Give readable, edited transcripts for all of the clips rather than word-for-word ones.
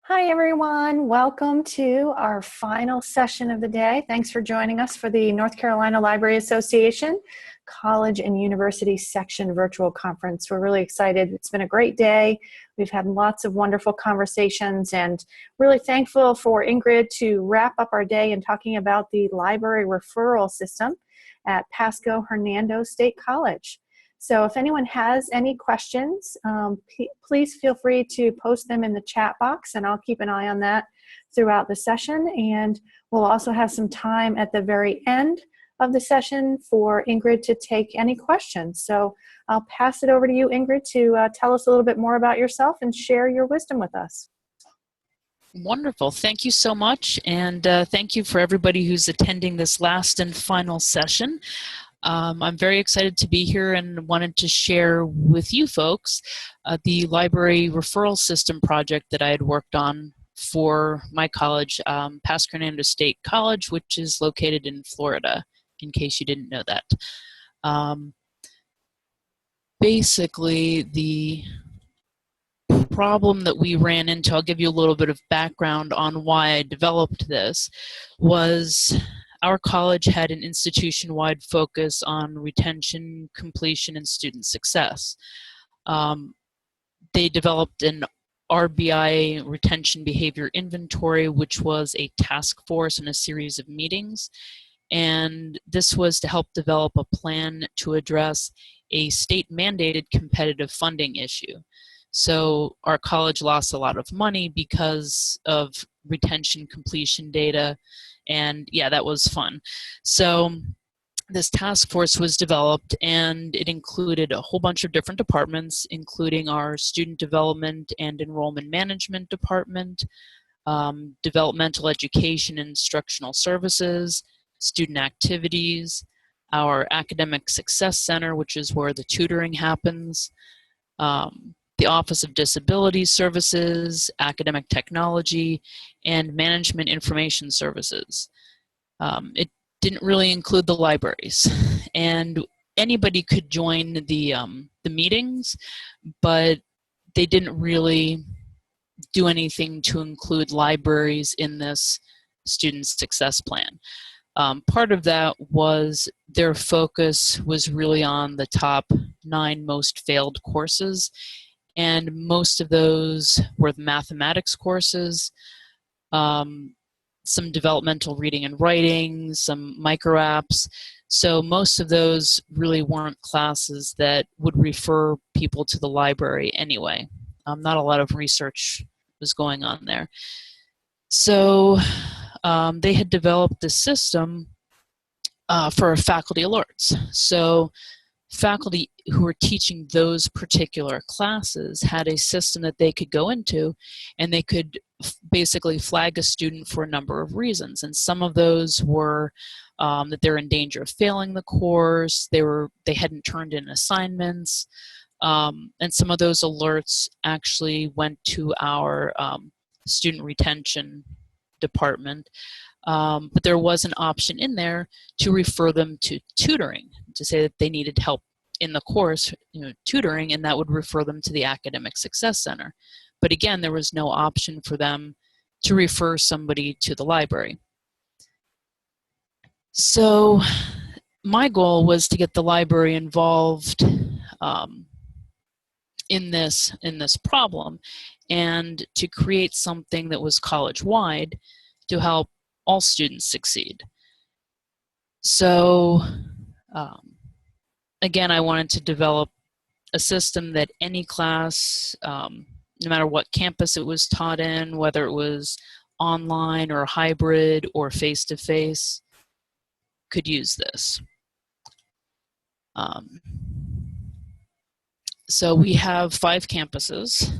Hi, everyone. Welcome to our final session of the day. Thanks for joining us for the North Carolina Library Association College and University Section Virtual Conference. We're really excited. It's been a great day. We've had lots of wonderful conversations and really thankful for Ingrid to wrap up our day in talking about the library referral system at Pasco-Hernando State College. So if anyone has any questions, please feel free to post them in the chat box, and I'll keep an eye on that throughout the session. And we'll also have some time at the very end of the session for Ingrid to take any questions. So I'll pass it over to you, Ingrid, to tell us a little bit more about yourself and share your wisdom with us. Wonderful. Thank you so much. And thank you for everybody who's attending this last and final session. I'm very excited to be here and wanted to share with you folks the library referral system project that I had worked on for my college, Pasco-Hernando State College, which is located in Florida, in case you didn't know that. Basically, the problem that we ran into, I'll give you a little bit of background on why I developed this, was our college had an institution-wide focus on retention, completion, and student success. They developed an RBI retention behavior inventory, which was a task force and a series of meetings. And this was to help develop a plan to address a state-mandated competitive funding issue. So our college lost a lot of money because of retention completion data, and yeah, that was fun. So this task force was developed, and it included a whole bunch of different departments, including our student development and enrollment management department, developmental education and instructional services, student activities, our academic success center, which is where the tutoring happens, the Office of Disability Services, Academic Technology, and Management Information Services. It didn't really include the libraries, and anybody could join the meetings, but they didn't really do anything to include libraries in this student success plan. Part of that was their focus was really on the top 9 most failed courses, and most of those were the mathematics courses, some developmental reading and writing, some micro apps. So most of those really weren't classes that would refer people to the library anyway. Not a lot of research was going on there. So they had developed this system for faculty alerts. So faculty who were teaching those particular classes had a system that they could go into, and they could basically flag a student for a number of reasons. And some of those were that they're in danger of failing the course, they hadn't turned in assignments, and some of those alerts actually went to our student retention department. But there was an option in there to refer them to tutoring, to say that they needed help in the course, tutoring, and that would refer them to the Academic Success Center. But again, there was no option for them to refer somebody to the library. So my goal was to get the library involved in this problem, and to create something that was college-wide to help all students succeed. So again, I wanted to develop a system that any class, no matter what campus it was taught in, whether it was online or hybrid or face-to-face, could use this. So we have 5 campuses.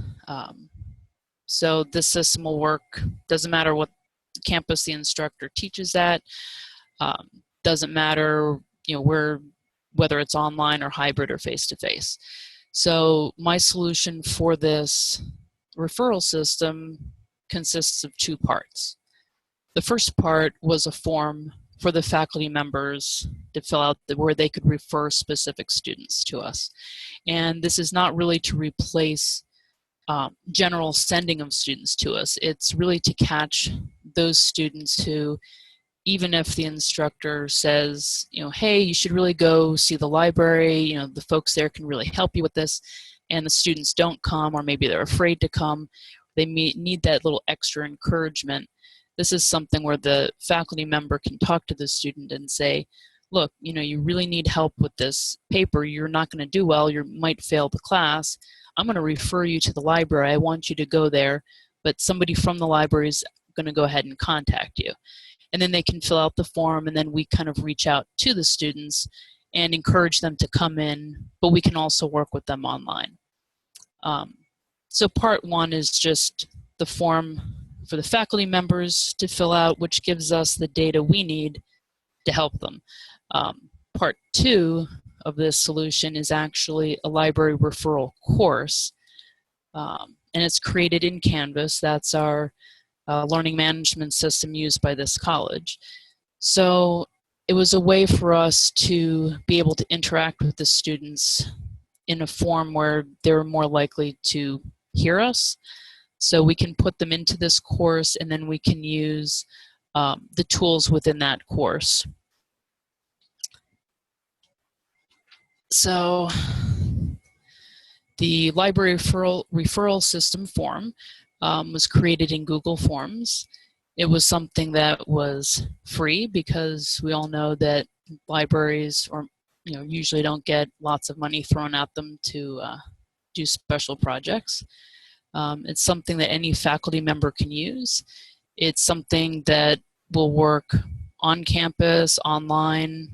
So this system will work, doesn't matter what campus the instructor teaches at, doesn't matter whether it's online or hybrid or face-to-face. So my solution for this referral system consists of 2 parts. The first part was a form for the faculty members to fill out where they could refer specific students to us. And this is not really to replace general sending of students to us. It's really to catch those students who, even if the instructor says, hey, you should really go see the library, the folks there can really help you with this, and the students don't come, or maybe they're afraid to come, they need that little extra encouragement. This is something where the faculty member can talk to the student and say, look, you really need help with this paper. You're not going to do well. You might fail the class. I'm going to refer you to the library. I want you to go there, but somebody from the library is going to go ahead and contact you. And then they can fill out the form, and then we kind of reach out to the students and encourage them to come in, but we can also work with them online. So part one is just the form for the faculty members to fill out, which gives us the data we need to help them. Part two of this solution is actually a library referral course, and it's created in Canvas. That's our learning management system used by this college. So it was a way for us to be able to interact with the students in a form where they're more likely to hear us. So we can put them into this course, and then we can use the tools within that course. So the library referral system form was created in Google Forms. It was something that was free because we all know that libraries usually don't get lots of money thrown at them to do special projects. It's something that any faculty member can use. It's something that will work on campus, online.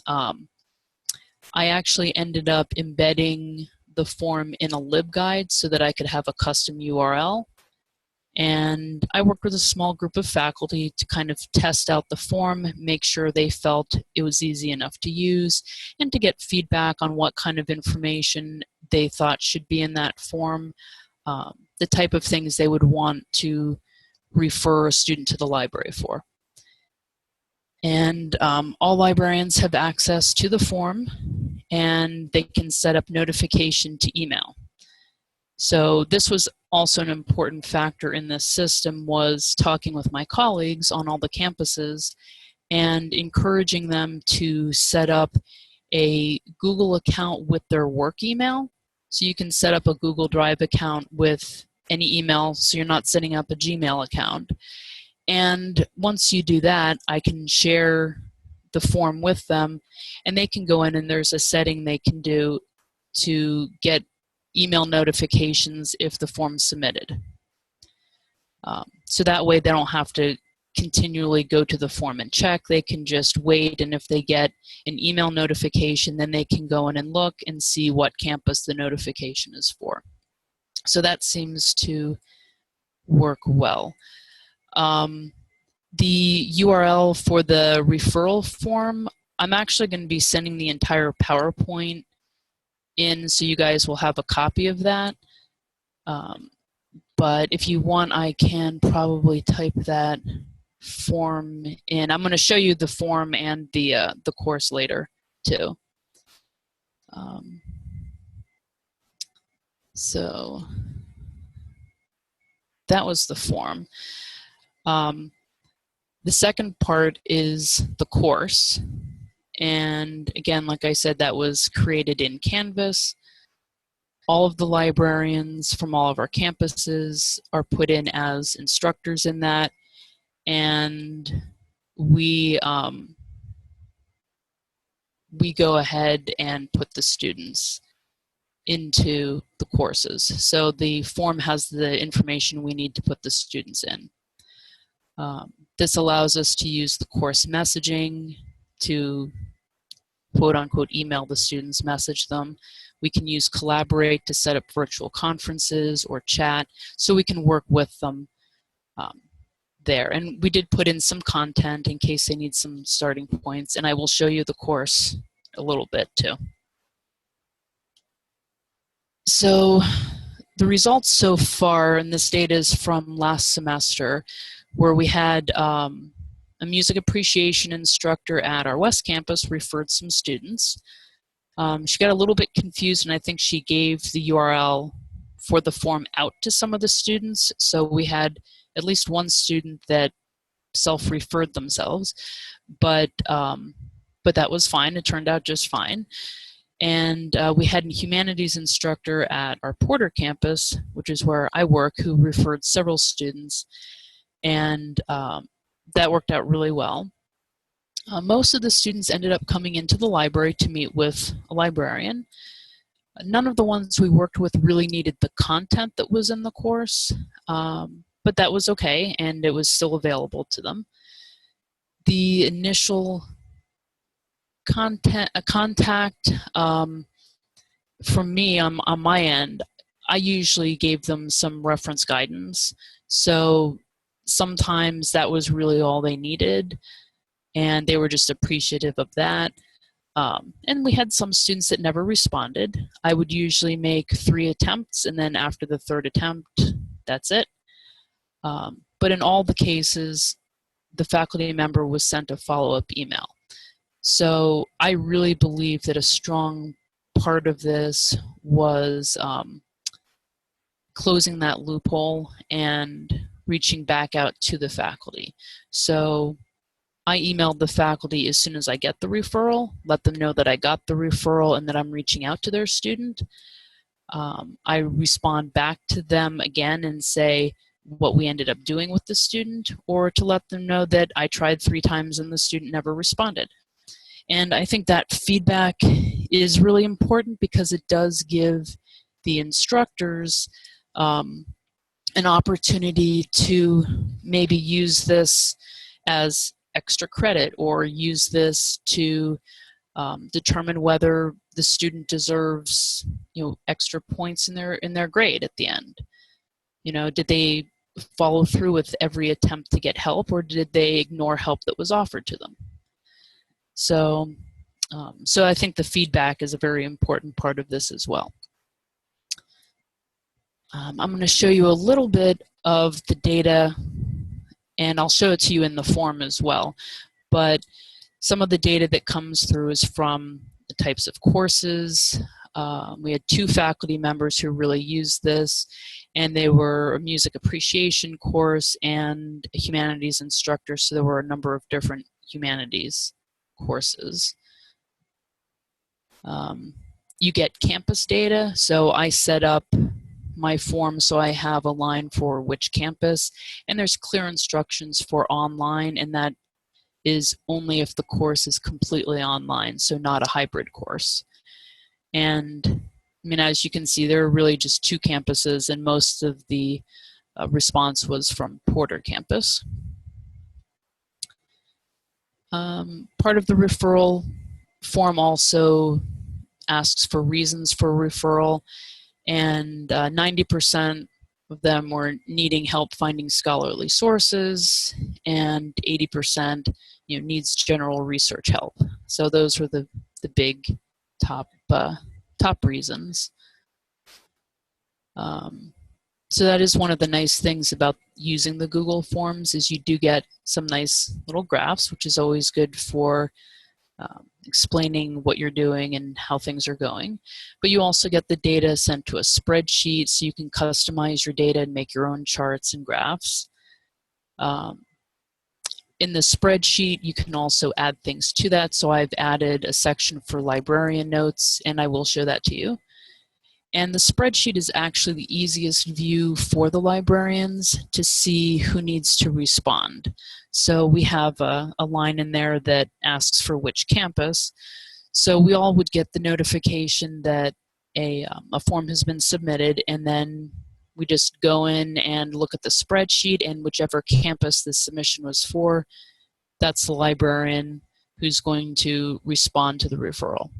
I actually ended up embedding the form in a libGuide so that I could have a custom URL. And I worked with a small group of faculty to kind of test out the form, make sure they felt it was easy enough to use, and to get feedback on what kind of information they thought should be in that form, the type of things they would want to refer a student to the library for. And all librarians have access to the form, and they can set up notification to email. So this was also an important factor in this system, was talking with my colleagues on all the campuses and encouraging them to set up a Google account with their work email. So you can set up a Google Drive account with any email, so you're not setting up a Gmail account. And once you do that, I can share the form with them, and they can go in, and there's a setting they can do to get email notifications if the form's submitted. So that way they don't have to continually go to the form and check. They can just wait, and if they get an email notification, then they can go in and look and see what campus the notification is for. So that seems to work well. The URL for the referral form, I'm actually going to be sending the entire PowerPoint in, so you guys will have a copy of that. But if you want, I can probably type that form in. I'm going to show you the form and the course later too. So that was the form. The second part is the course. And again, like I said, that was created in Canvas. All of the librarians from all of our campuses are put in as instructors in that. And we go ahead and put the students into the courses. So the form has the information we need to put the students in. This allows us to use the course messaging to quote-unquote email the students, message them. We can use Collaborate to set up virtual conferences or chat, so we can work with them there. And we did put in some content in case they need some starting points, and I will show you the course a little bit too. So the results so far, and this data is from last semester, where we had a music appreciation instructor at our West Campus referred some students. She got a little bit confused, and I think she gave the URL for the form out to some of the students. So we had at least one student that self-referred themselves, but that was fine. It turned out just fine. And we had a humanities instructor at our Porter campus, which is where I work, who referred several students, and that worked out really well. Most of the students ended up coming into the library to meet with a librarian. None of the ones we worked with really needed the content that was in the course, but that was okay, and it was still available to them. The initial contact from me on my end, I usually gave them some reference guidance. So sometimes that was really all they needed, and they were just appreciative of that. And we had some students that never responded. I would usually make 3 attempts, and then after the 3rd attempt, that's it. But in all the cases, the faculty member was sent a follow-up email. So I really believe that a strong part of this was closing that loophole and reaching back out to the faculty. So I emailed the faculty as soon as I get the referral, let them know that I got the referral and that I'm reaching out to their student. I respond back to them again and say what we ended up doing with the student, or to let them know that I tried 3 times and the student never responded. And I think that feedback is really important because it does give the instructors an opportunity to maybe use this as extra credit, or use this to determine whether the student deserves, extra points in their grade at the end. Did they follow through with every attempt to get help, or did they ignore help that was offered to them? So I think the feedback is a very important part of this as well. I'm going to show you a little bit of the data, and I'll show it to you in the form as well. But some of the data that comes through is from the types of courses. We had 2 faculty members who really used this, and they were a music appreciation course and a humanities instructor, so there were a number of different humanities courses. You get campus data, so I set up my form so I have a line for which campus, and there's clear instructions for online, and that is only if the course is completely online, so not a hybrid course. And as you can see, there are really just 2 campuses, and most of the response was from Porter campus. Part of the referral form also asks for reasons for referral, and 90% of them were needing help finding scholarly sources, and 80% needs general research help. So those were the big top reasons. So that is one of the nice things about using the Google Forms, is you do get some nice little graphs, which is always good for explaining what you're doing and how things are going. But you also get the data sent to a spreadsheet, so you can customize your data and make your own charts and graphs. In the spreadsheet, you can also add things to that. So I've added a section for librarian notes, and I will show that to you. And the spreadsheet is actually the easiest view for the librarians to see who needs to respond. So we have a line in there that asks for which campus. So we all would get the notification that a form has been submitted, and then we just go in and look at the spreadsheet, and whichever campus the submission was for, that's the librarian who's going to respond to the referral.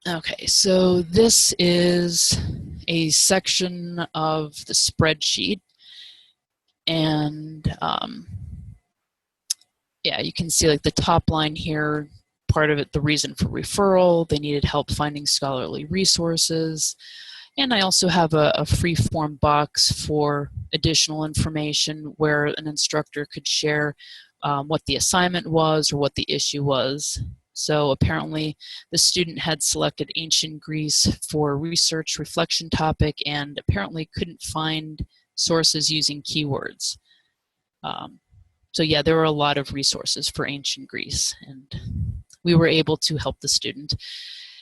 Okay, so this is a section of the spreadsheet, and yeah, you can see like the top line here, part of it, the reason for referral, they needed help finding scholarly resources, and I also have a free form box for additional information where an instructor could share what the assignment was or what the issue was. So apparently the student had selected ancient Greece for a research reflection topic and apparently couldn't find sources using keywords. So yeah, there were a lot of resources for ancient Greece, and we were able to help the student.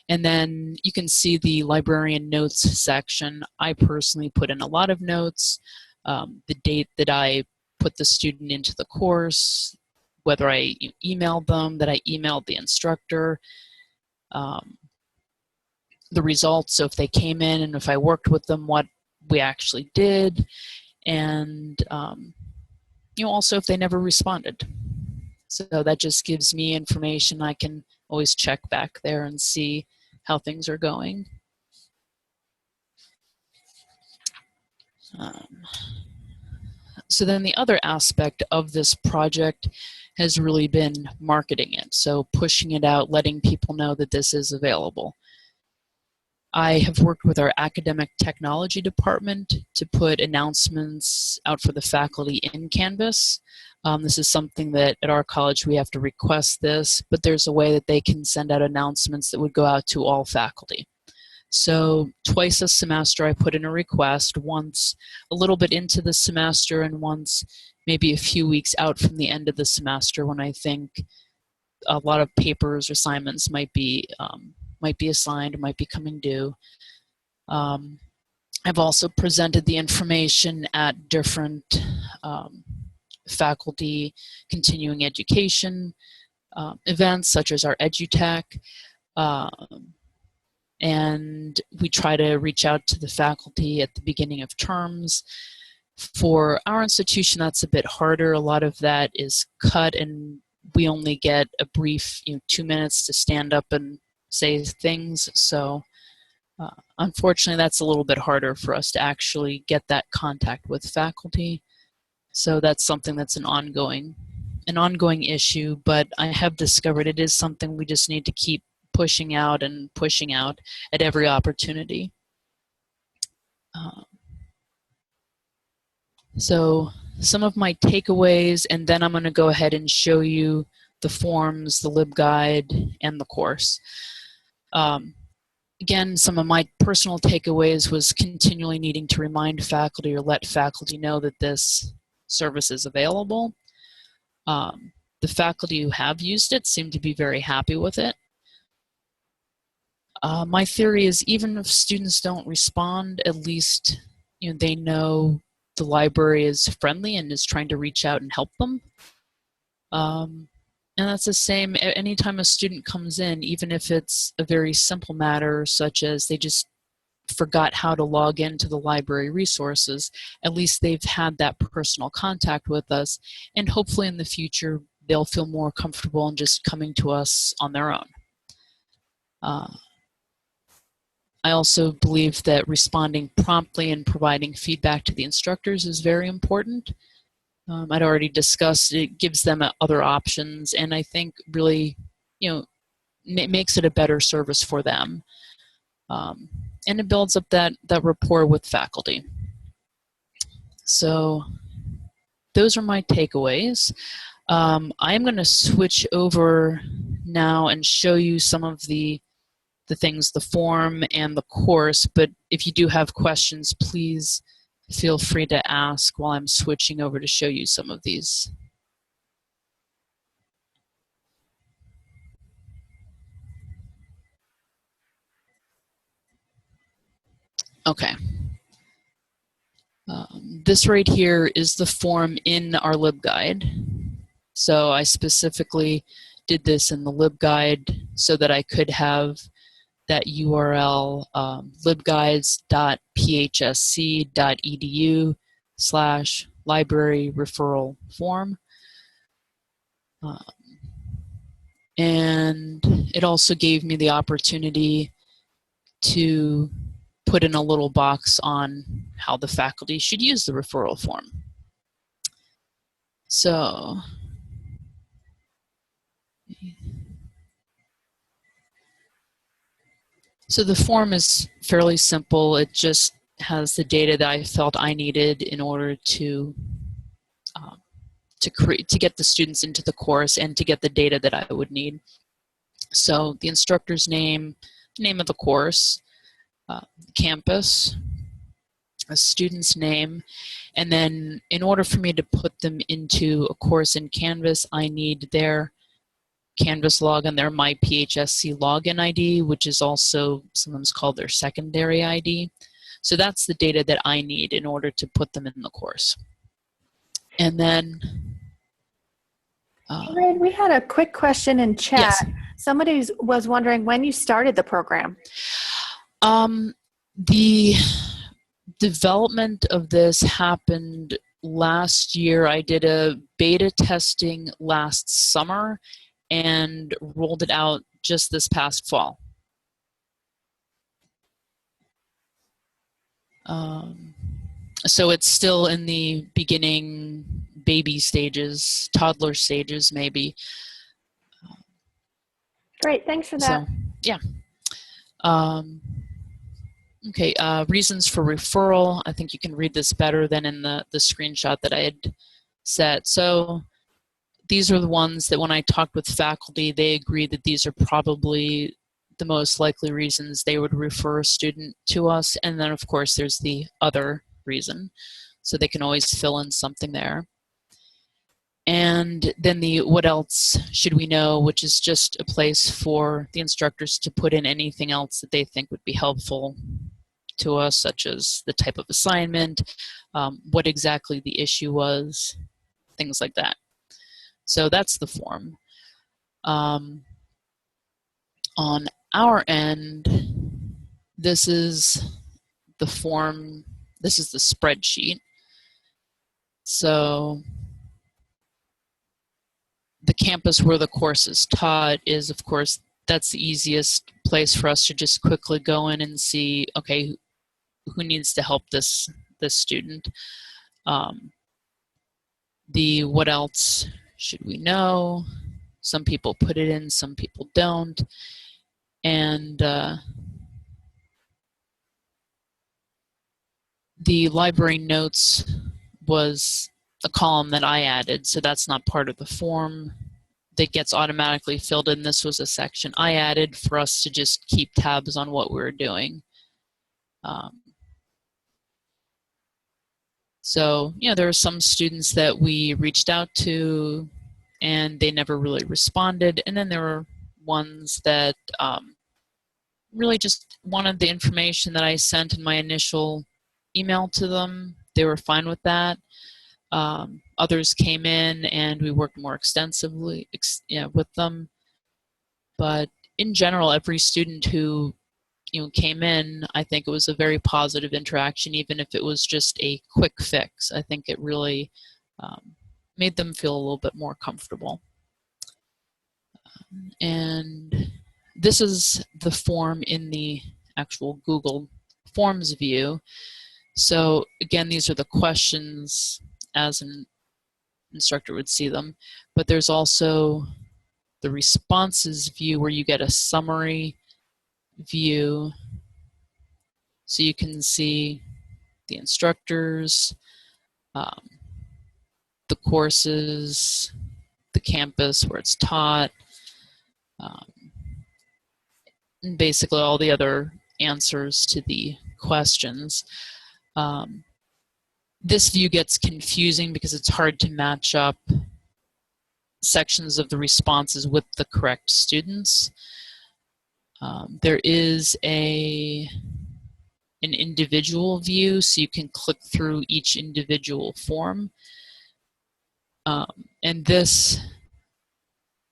And then you can see the librarian notes section. I personally put in a lot of notes, the date that I put the student into the course, whether I emailed them, that I emailed the instructor, the results, so if they came in and if I worked with them, what we actually did, and also if they never responded. So that just gives me information. I can always check back there and see how things are going. So then the other aspect of this project has really been marketing it. So pushing it out, letting people know that this is available. I have worked with our academic technology department to put announcements out for the faculty in Canvas. This is something that at our college we have to request this, but there's a way that they can send out announcements that would go out to all faculty. So twice a semester I put in a request, once a little bit into the semester and once maybe a few weeks out from the end of the semester when I think a lot of papers or assignments might be assigned, might be coming due. I've also presented the information at different faculty continuing education events such as our EduTech. And we try to reach out to the faculty at the beginning of terms. For our institution, that's a bit harder. A lot of that is cut and we only get a brief 2 minutes to stand up and say things. So unfortunately, that's a little bit harder for us to actually get that contact with faculty. So that's something that's an ongoing issue, but I have discovered it is something we just need to keep pushing out at every opportunity. So some of my takeaways, and then I'm going to go ahead and show you the forms, the LibGuide, and the course. Again, some of my personal takeaways was continually needing to remind faculty or let faculty know that this service is available. The faculty who have used it seem to be very happy with it. My theory is even if students don't respond, at least they know the library is friendly and is trying to reach out and help them. And that's the same anytime a student comes in, even if it's a very simple matter such as they just forgot how to log into the library resources, at least they've had that personal contact with us, and hopefully in the future they'll feel more comfortable in just coming to us on their own. I also believe that responding promptly and providing feedback to the instructors is very important. I'd already discussed it gives them other options, and I think really, makes it a better service for them. And it builds up that rapport with faculty. So those are my takeaways. I'm going to switch over now and show you some of the things, the form and the course, but if you do have questions, please feel free to ask while I'm switching over to show you some of these. Okay. This right here is the form in our LibGuide. So I specifically did this in the LibGuide so that I could have that URL, libguides.phsc.edu/library referral form. And it also gave me the opportunity to put in a little box on how the faculty should use the referral form. So the form is fairly simple. It just has the data that I felt I needed in order to get the students into the course and to get the data that I would need. So the instructor's name, name of the course, campus, a student's name, and then in order for me to put them into a course in Canvas, I need their Canvas login, their MyPHSC login ID, which is also sometimes called their secondary ID. So that's the data that I need in order to put them in the course. And then Ingrid, we had a quick question in chat. Yes. Somebody was wondering when you started the program. The development of this happened last year. I did a beta testing last summer and rolled it out just this past fall. So it's still in the beginning baby stages, toddler stages maybe. Great, thanks for that. So, yeah. Okay, reasons for referral. I think you can read this better than in the screenshot that I had set. So these are the ones that when I talked with faculty, they agreed that these are probably the most likely reasons they would refer a student to us. And then of course there's the other reason. So they can always fill in something there. And then the what else should we know, which is just a place for the instructors to put in anything else that they think would be helpful to us, such as the type of assignment, what exactly the issue was, things like that. So that's the form. On our end, this is the form, this is the spreadsheet. So the campus where the course is taught is, of course, that's the easiest place for us to just quickly go in and see, okay, who needs to help this student. The what else should we know? Some people put it in, some people don't. And the library notes was a column that I added, so that's not part of the form that gets automatically filled in. This was a section I added for us to just keep tabs on what we were doing. So, you know, there are some students that we reached out to and they never really responded. And then there were ones that really just wanted the information that I sent in my initial email to them. They were fine with that. Others came in and we worked more extensively with them. But in general, every student who came in, I think it was a very positive interaction, even if it was just a quick fix. I think it really made them feel a little bit more comfortable. And this is the form in the actual Google Forms view. So again, these are the questions as an instructor would see them, but there's also the responses view where you get a summary view. So you can see the instructors, the courses, the campus where it's taught, and basically all the other answers to the questions. This view gets confusing because it's hard to match up sections of the responses with the correct students. There is an individual view, so you can click through each individual form. And this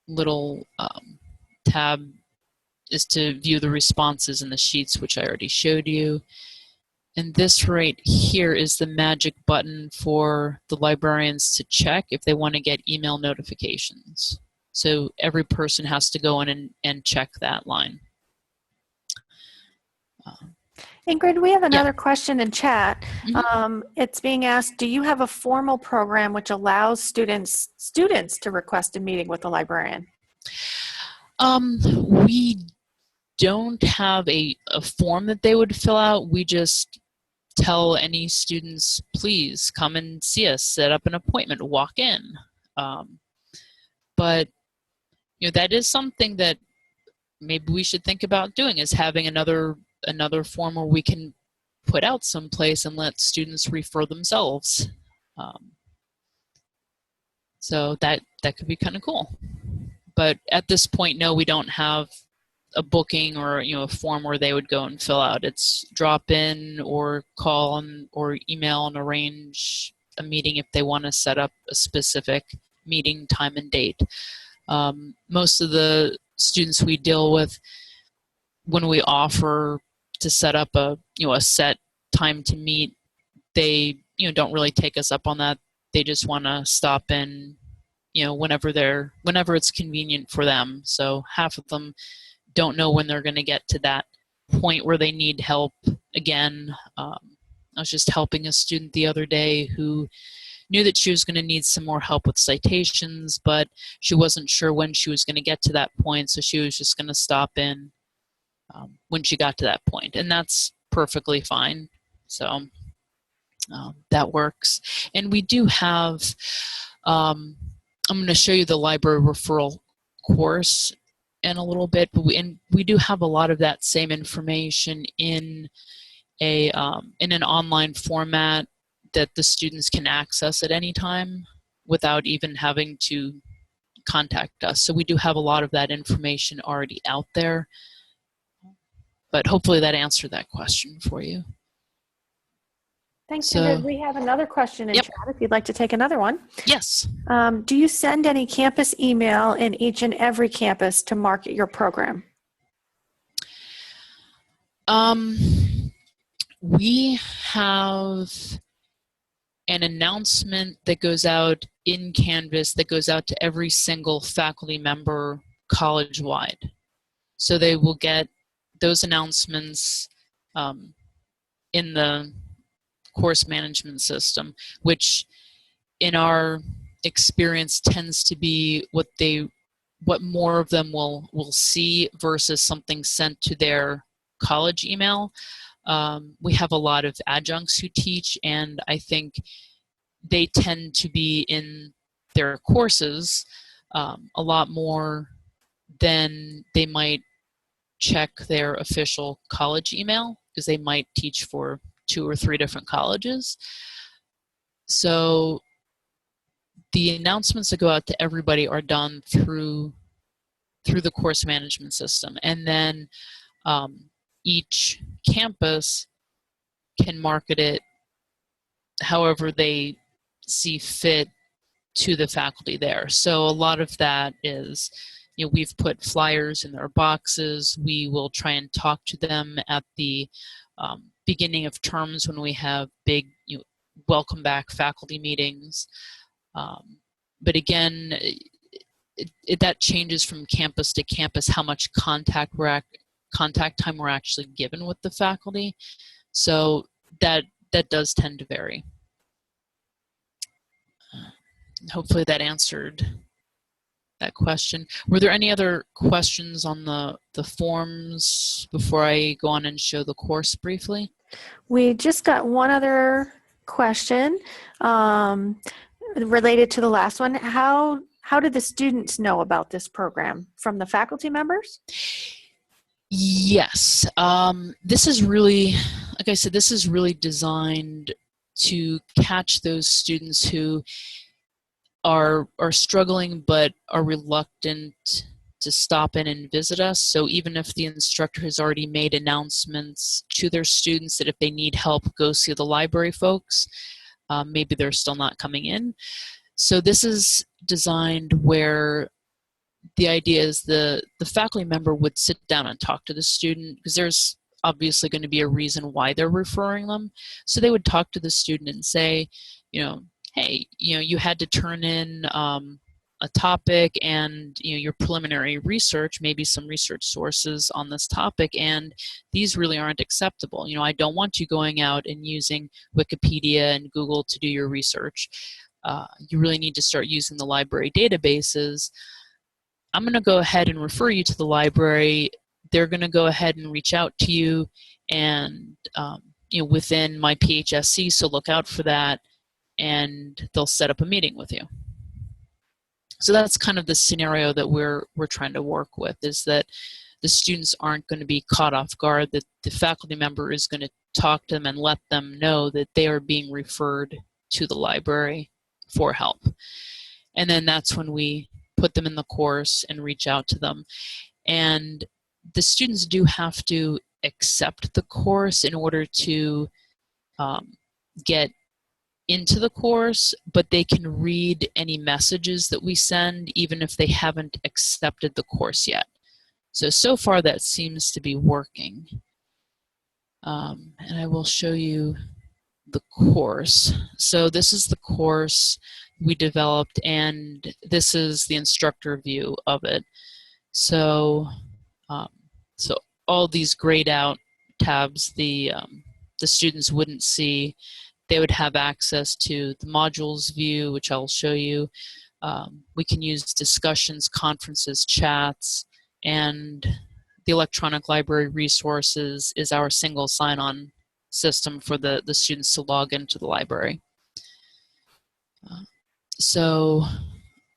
little tab is to view the responses in the sheets, which I already showed you. And this right here is the magic button for the librarians to check if they want to get email notifications. So every person has to go in and check that line. Ingrid, we have another question in chat. Mm-hmm. It's being asked, do you have a formal program which allows students to request a meeting with the librarian? We don't have a form that they would fill out. We just tell any students, please come and see us, set up an appointment, walk in. But that is something that maybe we should think about doing is having another form where we can put out someplace and let students refer themselves. So that could be kind of cool. But at this point, no, we don't have a booking or a form where they would go and fill out. It's drop in or call or email and arrange a meeting if they want to set up a specific meeting time and date. Most of the students we deal with, when we offer to set up a set time to meet, they don't really take us up on that. They just want to stop in whenever it's convenient for them. So half of them don't know when they're going to get to that point where they need help again. I was just helping a student the other day who knew that she was going to need some more help with citations, but she wasn't sure when she was going to get to that point, so she was just going to stop in when she got to that point, and that's perfectly fine. So that works. And we do have, I'm going to show you the library referral course in a little bit, but we do have a lot of that same information in an online format that the students can access at any time without even having to contact us. So we do have a lot of that information already out there, but hopefully that answered that question for you. Thanks, Ingrid. We have another question in chat if you'd like to take another one. Yes. Do you send any campus email in each and every campus to market your program? We have an announcement that goes out in Canvas that goes out to every single faculty member college-wide. So they will get those announcements in the course management system, which in our experience tends to be what more of them will see versus something sent to their college email. We have a lot of adjuncts who teach, and I think they tend to be in their courses a lot more than they might check their official college email, because they might teach for 2 or 3 different colleges. So the announcements that go out to everybody are done through the course management system, and then each campus can market it however they see fit to the faculty there. So a lot of that is, we've put flyers in their boxes. We will try and talk to them at the beginning of terms when we have big welcome back faculty meetings. But again, that changes from campus to campus how much contact time we're actually given with the faculty. So that does tend to vary. Hopefully that answered that question. Were there any other questions on the forms before I go on and show the course briefly? We just got one other question related to the last one. How did the students know about this program? From the faculty members? Yes. This is really, like I said, this is really designed to catch those students who are struggling but are reluctant to stop in and visit us. So even if the instructor has already made announcements to their students that if they need help, go see the library folks, maybe they're still not coming in. So this is designed where the idea is the faculty member would sit down and talk to the student, because there's obviously going to be a reason why they're referring them. So they would talk to the student and say, hey, you had to turn in a topic and your preliminary research, maybe some research sources on this topic, and these really aren't acceptable. I don't want you going out and using Wikipedia and Google to do your research. You really need to start using the library databases. I'm going to go ahead and refer you to the library. They're going to go ahead and reach out to you, and within my PHSC, so look out for that, and they'll set up a meeting with you. So that's kind of the scenario that we're trying to work with, is that the students aren't going to be caught off guard, that the faculty member is going to talk to them and let them know that they are being referred to the library for help. And then that's when we put them in the course and reach out to them. And the students do have to accept the course in order to get into the course, but they can read any messages that we send even if they haven't accepted the course yet. So far that seems to be working. And I will show you the course. So this is the course we developed, and this is the instructor view of it. So, so all these grayed out tabs the students wouldn't see. They would have access to the modules view, which I'll show you. We can use discussions, conferences, chats, and the electronic library resources is our single sign-on system for the students to log into the library. So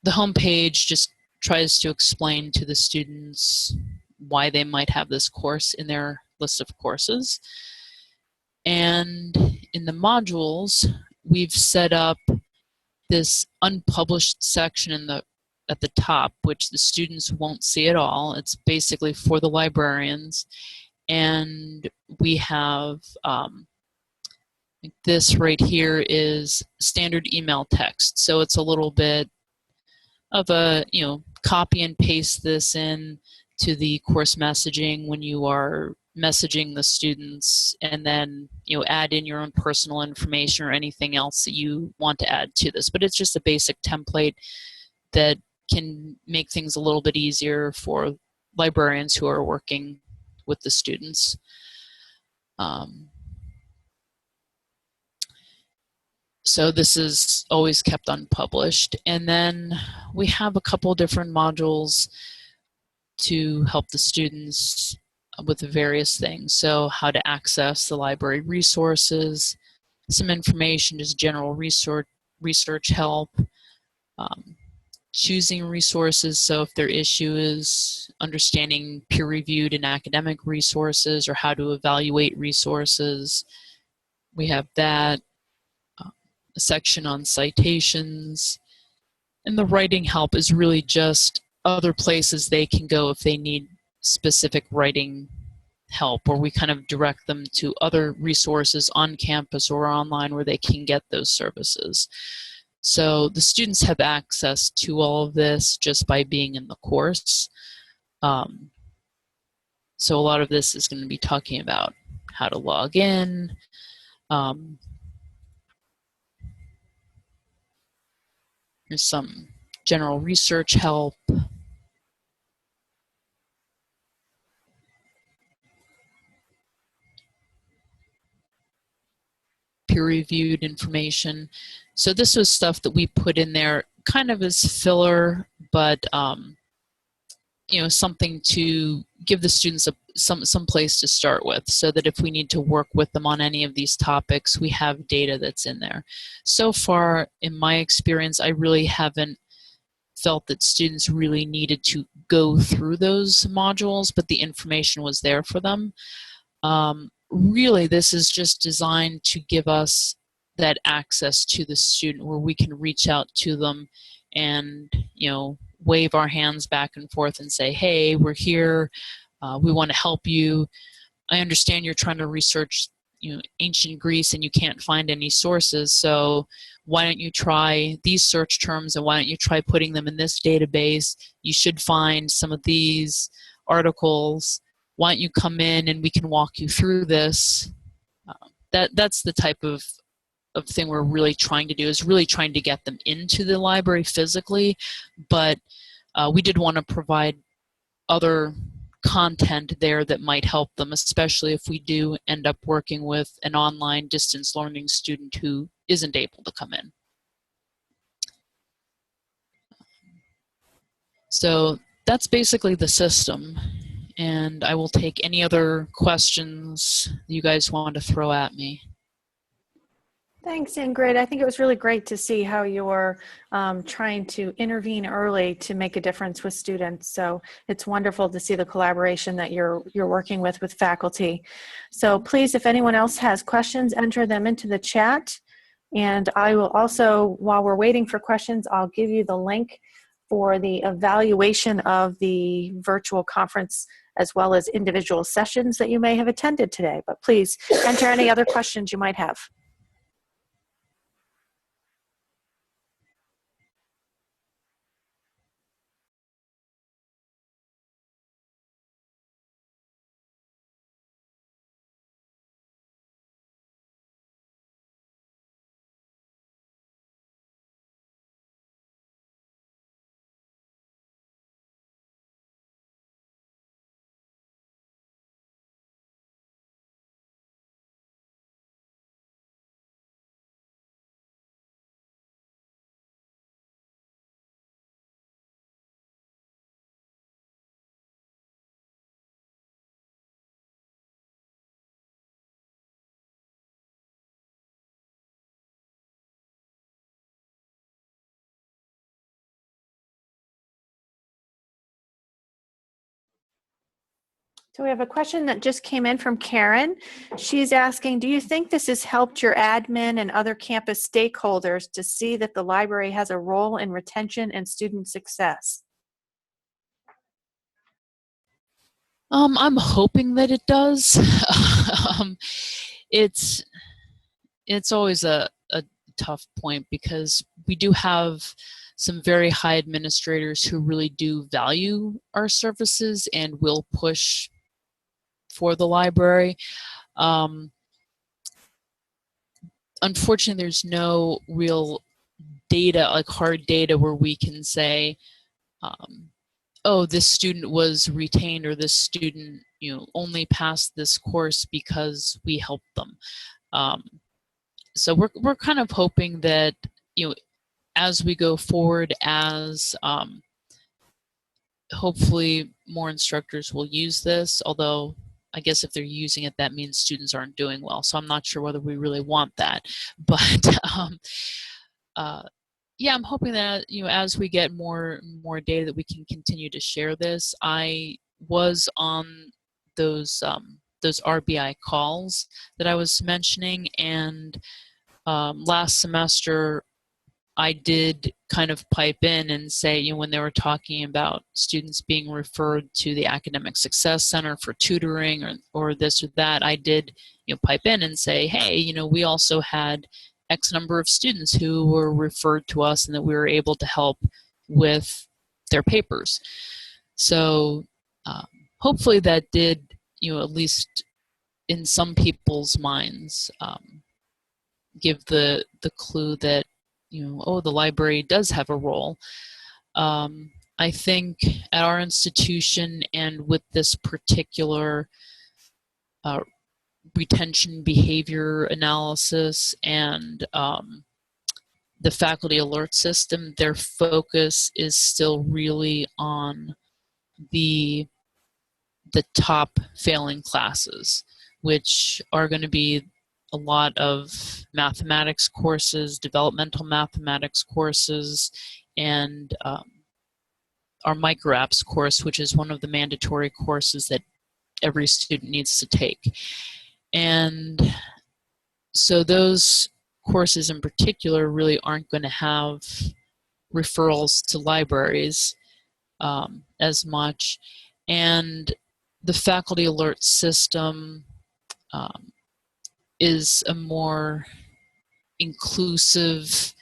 the home page just tries to explain to the students why they might have this course in their list of courses. And in the modules, we've set up this unpublished section at the top, which the students won't see at all. It's basically for the librarians. And we have this right here is standard email text. So it's a little bit of a, copy and paste this in to the course messaging when you are messaging the students, and then add in your own personal information or anything else that you want to add to this. But it's just a basic template that can make things a little bit easier for librarians who are working with the students. So this is always kept unpublished. And then we have a couple different modules to help the students with various things. So how to access the library resources, some information, just general research help, choosing resources. So if their issue is understanding peer-reviewed and academic resources or how to evaluate resources, we have that. A section on citations. And the writing help is really just other places they can go if they need specific writing help, or we kind of direct them to other resources on campus or online where they can get those services. So the students have access to all of this just by being in the course. So a lot of this is going to be talking about how to log in, there's some general research help, peer-reviewed information. So this was stuff that we put in there kind of as filler, but something to give the students some place to start with, so that if we need to work with them on any of these topics, we have data that's in there. So far, in my experience, I really haven't felt that students really needed to go through those modules, but the information was there for them. Really, this is just designed to give us that access to the student where we can reach out to them and, wave our hands back and forth and say, hey, we're here, we want to help you. I understand you're trying to research ancient Greece and you can't find any sources, so why don't you try these search terms and why don't you try putting them in this database? You should find some of these articles. Why don't you come in and we can walk you through this? That's the type of thing we're really trying to do, is really trying to get them into the library physically, but we did want to provide other content there that might help them, especially if we do end up working with an online distance learning student who isn't able to come in. So that's basically the system, and I will take any other questions you guys want to throw at me. Thanks, Ingrid. I think it was really great to see how you're trying to intervene early to make a difference with students. So it's wonderful to see the collaboration that you're working with faculty. So please, if anyone else has questions, enter them into the chat. And I will also, while we're waiting for questions, I'll give you the link for the evaluation of the virtual conference as well as individual sessions that you may have attended today. But please enter any other questions you might have. So we have a question that just came in from Karen. She's asking, do you think this has helped your admin and other campus stakeholders to see that the library has a role in retention and student success? I'm hoping that it does. um, it's always a tough point because we do have some very high administrators who really do value our services and will push for the library. Unfortunately, there's no real data, like hard data, where we can say, oh, this student was retained or this student, only passed this course because we helped them. So we're kind of hoping that, as we go forward, as hopefully more instructors will use this, although I guess if they're using it, that means students aren't doing well. So I'm not sure whether we really want that. But yeah, I'm hoping that, as we get more data, that we can continue to share this. I was on those RBI calls that I was mentioning, and last semester I did kind of pipe in and say, when they were talking about students being referred to the Academic Success Center for tutoring or this or that, I did, pipe in and say, hey, we also had X number of students who were referred to us and that we were able to help with their papers. So hopefully that did, at least in some people's minds, give the clue that, oh, the library does have a role. I think at our institution and with this particular retention behavior analysis and the faculty alert system, their focus is still really on the top failing classes, which are going to be a lot of mathematics courses, developmental mathematics courses, and our microapps course, which is one of the mandatory courses that every student needs to take. And so those courses in particular really aren't going to have referrals to libraries as much. And the faculty alert system is a more inclusive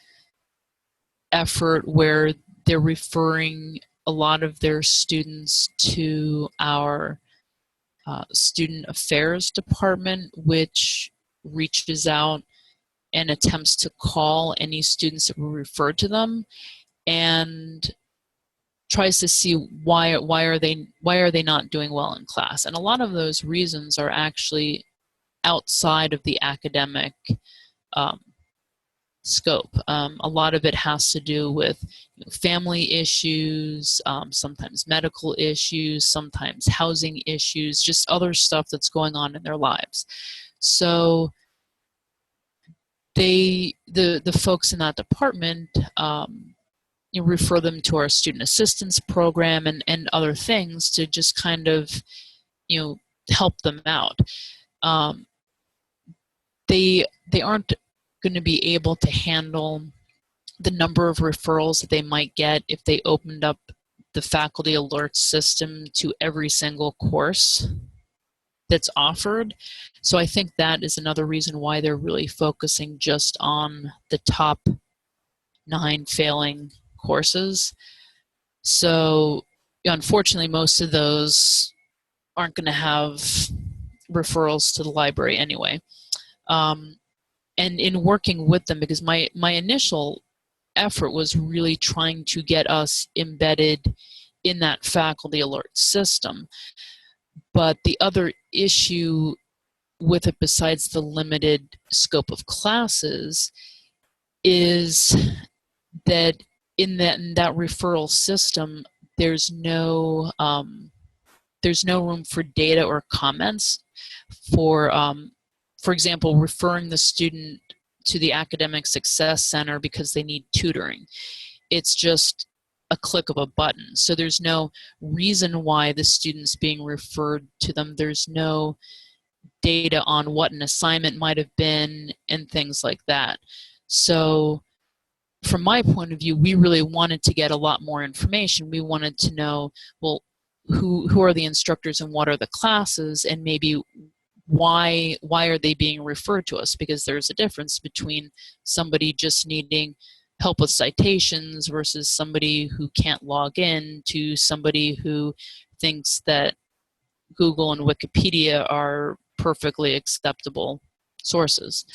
effort where they're referring a lot of their students to our student affairs department, which reaches out and attempts to call any students that were referred to them and tries to see why are they not doing well in class. And a lot of those reasons are actually outside of the academic scope. A lot of it has to do with family issues, sometimes medical issues, sometimes housing issues, just other stuff that's going on in their lives. So the folks in that department refer them to our student assistance program and other things to just kind of help them out. They aren't going to be able to handle the number of referrals that they might get if they opened up the faculty alert system to every single course that's offered. So I think that is another reason why they're really focusing just on the top 9 failing courses. So unfortunately, most of those aren't going to have referrals to the library anyway. And in working with them, because my initial effort was really trying to get us embedded in that faculty alert system. But the other issue with it, besides the limited scope of classes, is that in that referral system, there's no room for data or comments for example, referring the student to the Academic Success Center because they need tutoring. It's just a click of a button. So there's no reason why the student's being referred to them. There's no data on what an assignment might have been and things like that. So from my point of view, we really wanted to get a lot more information. We wanted to know, well, who are the instructors and what are the classes, and maybe why are they being referred to us? Because there's a difference between somebody just needing help with citations versus somebody who can't log in to somebody who thinks that Google and Wikipedia are perfectly acceptable sources.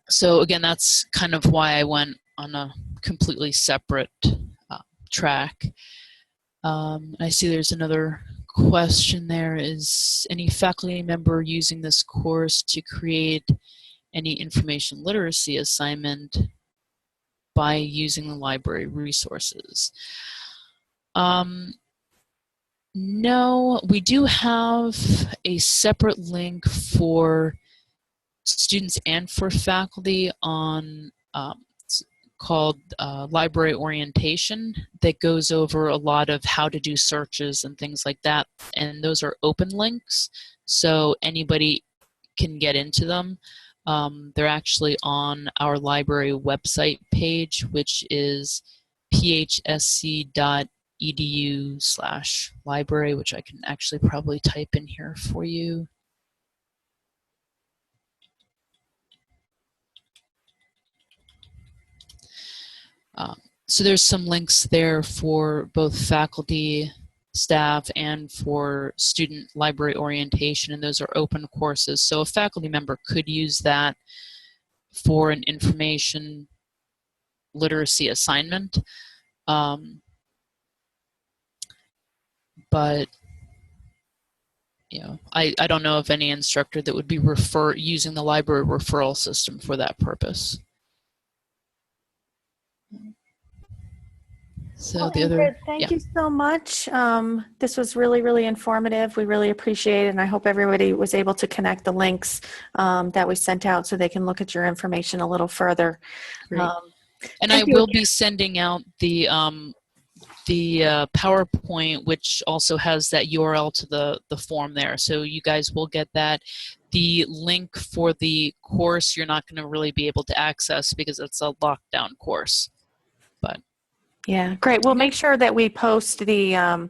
So again, that's kind of why I went on a completely separate track. I see there's another question there. Is any faculty member using this course to create any information literacy assignment by using the library resources? No, we do have a separate link for students and for faculty on called library orientation that goes over a lot of how to do searches and things like that, and those are open links, so anybody can get into them. They're actually on our library website page, which is phsc.edu/library, which I can actually probably type in here for you. So there's some links there for both faculty, staff, and for student library orientation, and those are open courses. So a faculty member could use that for an information literacy assignment. But I don't know of any instructor that would be using the library referral system for that purpose. So well, the other, Ingrid, thank you so much. This was really, really informative. We really appreciate it, and I hope everybody was able to connect the links that we sent out so they can look at your information a little further. And I will be sending out the PowerPoint, which also has that URL to the form there. So you guys will get that. The link for the course you're not going to really be able to access because it's a lockdown course. But yeah, great. We'll make sure that we post the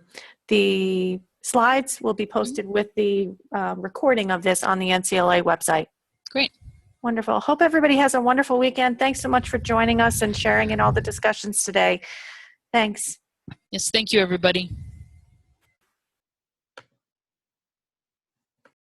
slides will be posted with the recording of this on the NCLA website. Great. Wonderful. Hope everybody has a wonderful weekend. Thanks so much for joining us and sharing in all the discussions today. Thanks. Yes, thank you, everybody.